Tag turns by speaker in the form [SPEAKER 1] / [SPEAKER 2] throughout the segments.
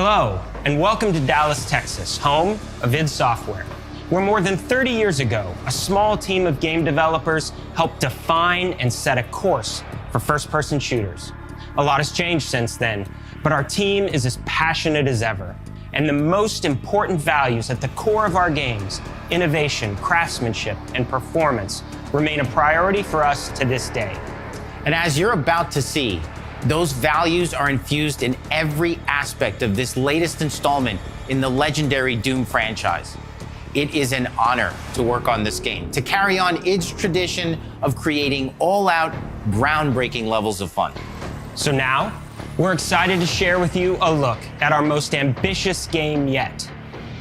[SPEAKER 1] Hello, and welcome to Dallas, Texas, home of id Software, where more than 30 years ago, a small team of game developers helped define and set a course for first-person shooters. A lot has changed since then, but our team is as passionate as ever. And the most important values at the core of our games, innovation, craftsmanship, and performance, remain a priority for us to this day.
[SPEAKER 2] And as you're about to see, those values are infused in every aspect of this latest installment in the legendary Doom franchise. It is an honor to work on this game, to carry on id's tradition of creating all-out, groundbreaking levels of fun.
[SPEAKER 1] So now, we're excited to share with you a look at our most ambitious game yet.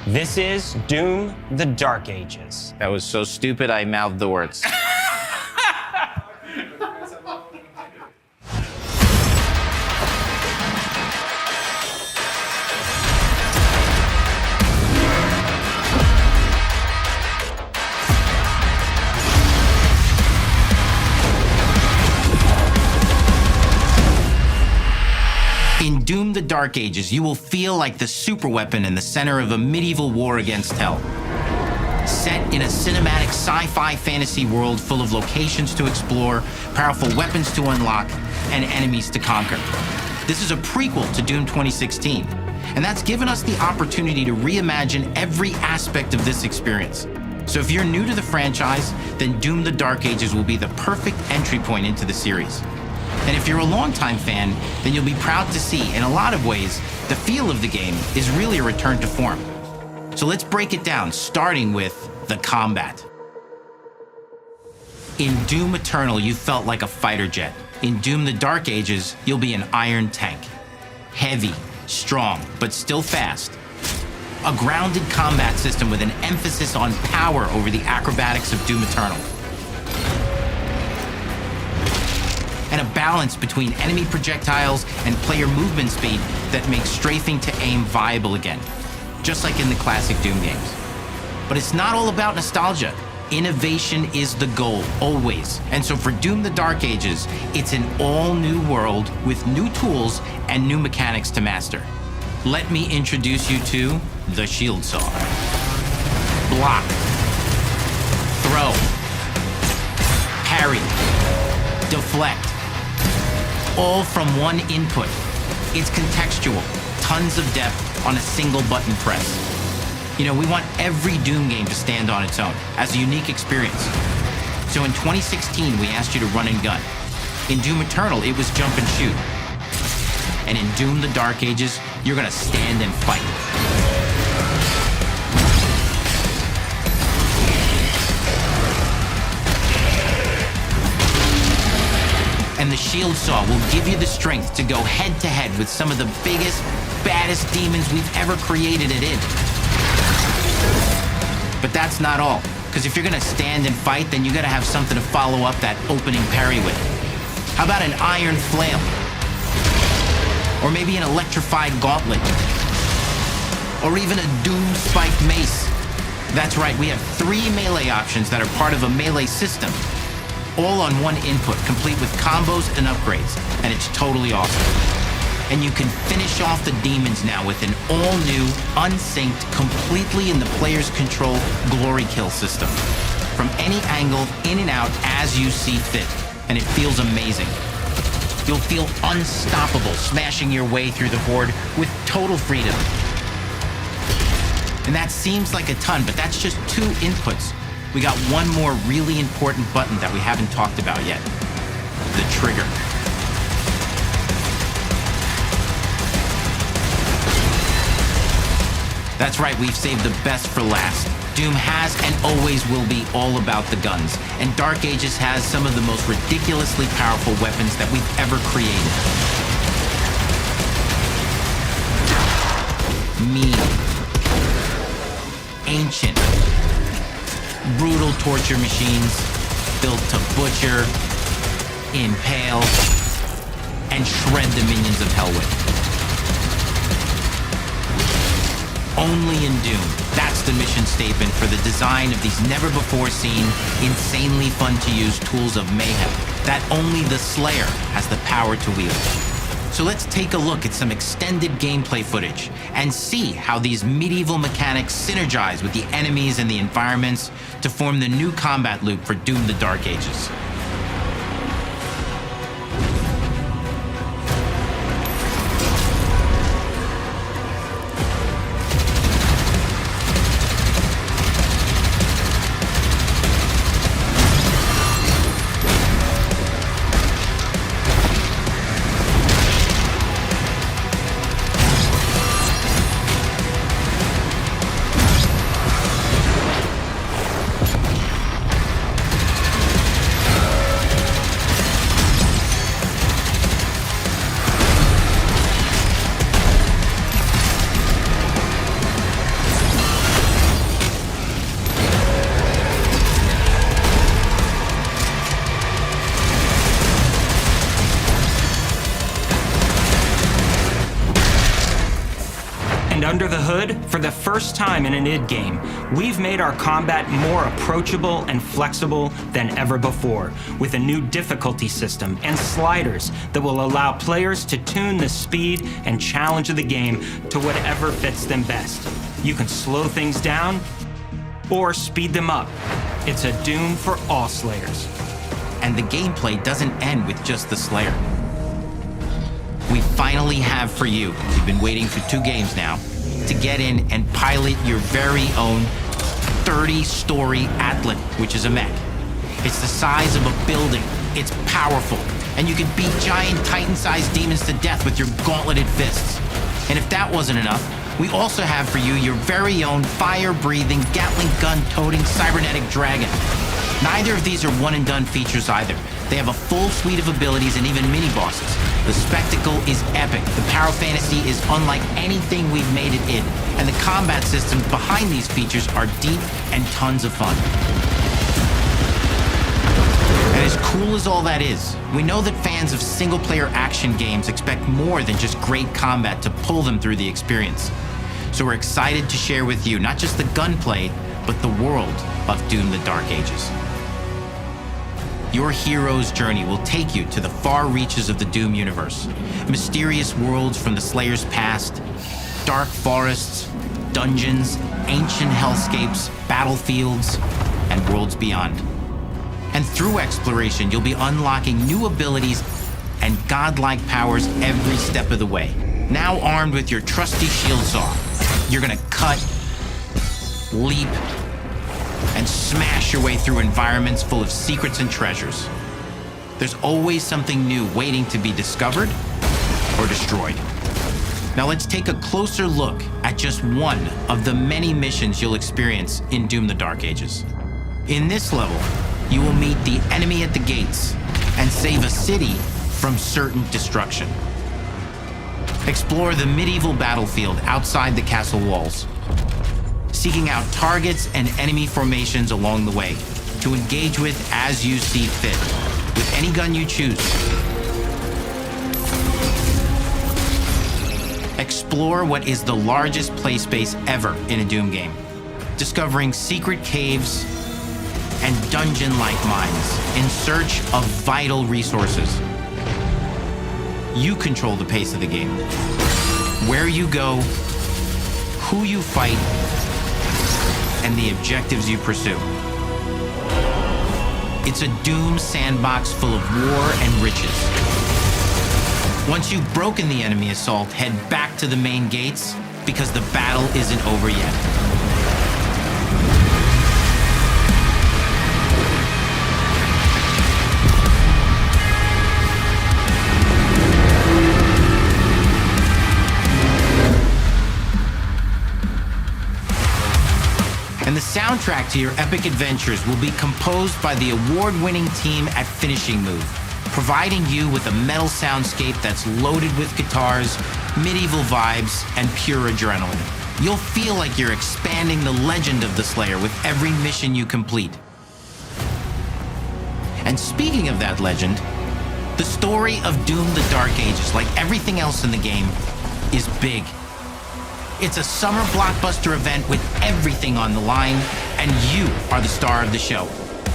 [SPEAKER 1] This is Doom: The Dark Ages.
[SPEAKER 2] That was so stupid, I mouthed the words. In Doom: The Dark Ages, you will feel like the superweapon in the center of a medieval war against hell. Set in a cinematic sci-fi fantasy world full of locations to explore, powerful weapons to unlock, and enemies to conquer. This is a prequel to Doom 2016, and that's given us the opportunity to reimagine every aspect of this experience. So if you're new to the franchise, then Doom: The Dark Ages will be the perfect entry point into the series. And if you're a longtime fan, then you'll be proud to see, in a lot of ways, the feel of the game is really a return to form. So let's break it down, starting with the combat. In Doom Eternal, you felt like a fighter jet. In Doom: The Dark Ages, you'll be an iron tank. Heavy, strong, but still fast. A grounded combat system with an emphasis on power over the acrobatics of Doom Eternal. And a balance between enemy projectiles and player movement speed that makes strafing to aim viable again, just like in the classic Doom games. But it's not all about nostalgia. Innovation is the goal, always. And so for Doom: The Dark Ages, it's an all-new world with new tools and new mechanics to master. Let me introduce you to the shield saw. Block. Throw. Parry. Deflect. All from one input. It's contextual, tons of depth on a single button press. You know, we want every Doom game to stand on its own as a unique experience. So in 2016, we asked you to run and gun. In Doom Eternal, it was jump and shoot. And in Doom: The Dark Ages, you're gonna stand and fight. And the shield saw will give you the strength to go head-to-head with some of the biggest, baddest demons we've ever created at id. But that's not all, because if you're gonna stand and fight, then you gotta have something to follow up that opening parry with. How about an iron flail? Or maybe an electrified gauntlet? Or even a Doom spiked mace? That's right, we have 3 melee options that are part of a melee system, all on one input, complete with combos and upgrades, and it's totally awesome. And you can finish off the demons now with an all-new, unsynced, completely in the player's control glory kill system. From any angle, in and out, as you see fit, and it feels amazing. You'll feel unstoppable, smashing your way through the horde with total freedom. And that seems like a ton, but that's just 2 inputs. We got one more really important button that we haven't talked about yet. The trigger. That's right, we've saved the best for last. Doom has and always will be all about the guns, and Dark Ages has some of the most ridiculously powerful weapons that we've ever created. Mean. Ancient. Brutal torture machines, built to butcher, impale, and shred the minions of hell with. Only in Doom, that's the mission statement for the design of these never-before-seen, insanely fun-to-use tools of mayhem that only the Slayer has the power to wield. So let's take a look at some extended gameplay footage and see how these medieval mechanics synergize with the enemies and the environments to form the new combat loop for Doom: The Dark Ages.
[SPEAKER 1] And under the hood, for the first time in an id game, we've made our combat more approachable and flexible than ever before, with a new difficulty system and sliders that will allow players to tune the speed and challenge of the game to whatever fits them best. You can slow things down or speed them up. It's a Doom for all Slayers.
[SPEAKER 2] And the gameplay doesn't end with just the Slayer. We finally have for you, you've been waiting for 2 games now, to get in and pilot your very own 30-story Atlan, which is a mech. It's the size of a building, it's powerful, and you can beat giant Titan-sized demons to death with your gauntleted fists. And if that wasn't enough, we also have for you your very own fire-breathing, Gatling gun-toting cybernetic dragon. Neither of these are one-and-done features either. They have a full suite of abilities and even mini-bosses. The spectacle is epic. The power fantasy is unlike anything we've made it in. And the combat systems behind these features are deep and tons of fun. And as cool as all that is, we know that fans of single-player action games expect more than just great combat to pull them through the experience. So we're excited to share with you not just the gunplay, but the world of Doom: The Dark Ages. Your hero's journey will take you to the far reaches of the Doom universe. Mysterious worlds from the Slayer's past, dark forests, dungeons, ancient hellscapes, battlefields, and worlds beyond. And through exploration, you'll be unlocking new abilities and godlike powers every step of the way. Now armed with your trusty shield saw, you're gonna cut, leap, and smash your way through environments full of secrets and treasures. There's always something new waiting to be discovered or destroyed. Now let's take a closer look at just one of the many missions you'll experience in Doom: The Dark Ages. In this level, you will meet the enemy at the gates and save a city from certain destruction. Explore the medieval battlefield outside the castle walls, seeking out targets and enemy formations along the way to engage with as you see fit, with any gun you choose. Explore what is the largest play space ever in a Doom game, discovering secret caves and dungeon-like mines in search of vital resources. You control the pace of the game, where you go, who you fight, and the objectives you pursue. It's a Doom sandbox full of war and riches. Once you've broken the enemy assault, head back to the main gates, because the battle isn't over yet. And the soundtrack to your epic adventures will be composed by the award-winning team at Finishing Move, providing you with a metal soundscape that's loaded with guitars, medieval vibes, and pure adrenaline. You'll feel like you're expanding the legend of the Slayer with every mission you complete. And speaking of that legend, the story of Doom: The Dark Ages, like everything else in the game, is big. It's a summer blockbuster event with everything on the line, and you are the star of the show.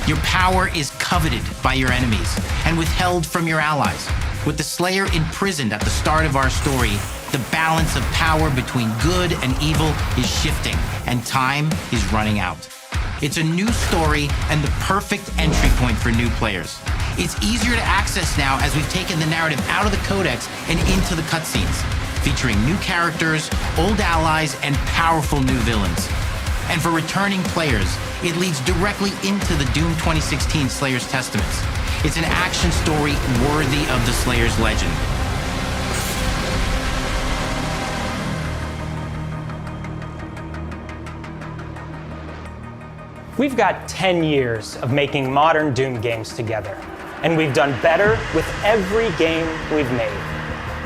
[SPEAKER 2] Your power is coveted by your enemies and withheld from your allies. With the Slayer imprisoned at the start of our story, the balance of power between good and evil is shifting, and time is running out. It's a new story and the perfect entry point for new players. It's easier to access now as we've taken the narrative out of the codex and into the cutscenes, featuring new characters, old allies, and powerful new villains. And for returning players, it leads directly into the Doom 2016 Slayer's Testaments. It's an action story worthy of the Slayer's legend.
[SPEAKER 1] We've got 10 years of making modern Doom games together, and we've done better with every game we've made.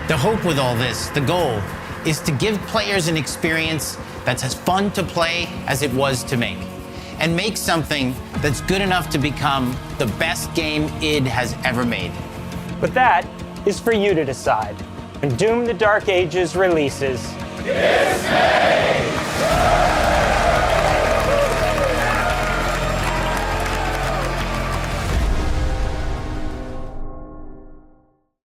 [SPEAKER 2] The hope with all this, the goal, is to give players an experience that's as fun to play as it was to make, and make something that's good enough to become the best game id has ever made.
[SPEAKER 1] But that is for you to decide. When Doom: The Dark Ages releases,
[SPEAKER 3] This May!